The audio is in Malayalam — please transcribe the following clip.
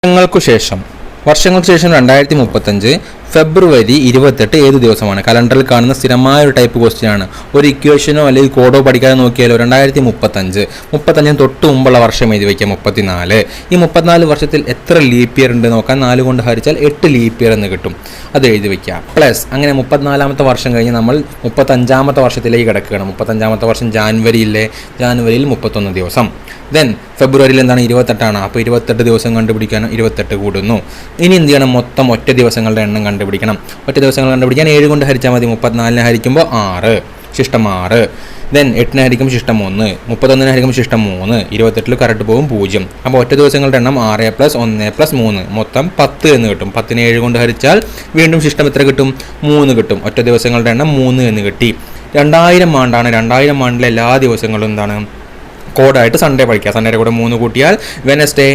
വർഷങ്ങൾക്ക് ശേഷം 2035 ഫെബ്രുവരി 28 ഏത് ദിവസമാണ്? കലണ്ടറിൽ കാണുന്ന സ്ഥിരമായ ഒരു ടൈപ്പ് ക്വസ്റ്റ്യൻ ആണ്. ഒരു ഇക്വേഷനോ അല്ലെങ്കിൽ കോഡോ പഠിക്കാതെ നോക്കിയാലോ 2035 തൊട്ട് മുമ്പുള്ള വർഷം എഴുതി വയ്ക്കുക 34. ഈ 34 വർഷത്തിൽ എത്ര ലീപ്പ് ഇയർ ഉണ്ട് നോക്കാൻ 4 കൊണ്ട് ഹരിച്ചാൽ 8 ലീപ്പ് ഇയർ എന്ന് കിട്ടും. അത് എഴുതി വയ്ക്കുക. പ്ലസ് അങ്ങനെ 34ാമത്തെ വർഷം കഴിഞ്ഞ് നമ്മൾ 35ാമത്തെ വർഷത്തിലേക്ക് കിടക്കുകയാണ്. 35ാമത്തെ വർഷം ജാനുവരിയിൽ 31 ദിവസം. ദെൻ ഫെബ്രുവരിയിൽ എന്താണ് 28 അപ്പോൾ 28 ദിവസം കണ്ടുപിടിക്കാൻ 28 കൂടുന്നു. ഇനി എന്ത് ചെയ്യണം? മൊത്തം ഒറ്റ ദിവസങ്ങളുടെ എണ്ണം കണ്ടുപിടിക്കണം. ഒറ്റ ദിവസങ്ങൾ കണ്ടുപിടിക്കാൻ 7 കൊണ്ട് ഹരിച്ചാൽ മതി. 34 ഹരിക്കുമ്പോൾ 6 ശിഷ്ടം 6. ദെൻ 8 ഹരിക്കുമ്പോൾ ശിഷ്ടം 1, 31 ഹരിക്കുമ്പോൾ ശിഷ്ടം 3, 28 കറക്റ്റ് പോകും 0. അപ്പോൾ ഒറ്റ ദിവസങ്ങളുടെ എണ്ണം 6 + 1 + 3 മൊത്തം 10 എന്ന് കിട്ടും. 10നെ 7 കൊണ്ട് ഹരിച്ചാൽ വീണ്ടും ശിഷ്ടം എത്ര കിട്ടും? 3 കിട്ടും. ഒറ്റ ദിവസങ്ങളുടെ എണ്ണം 3 എന്ന് കിട്ടി. 2000 ആണ്ടാണ്. 2000 ആണ്ടിലെ എല്ലാ ദിവസങ്ങളും എന്താണ്? കോഡായിട്ട് സൺഡേ പഠിക്കുക. സൺഡേയുടെ കൂടെ 3 കൂട്ടിയാൽ വെനസ്ഡേ.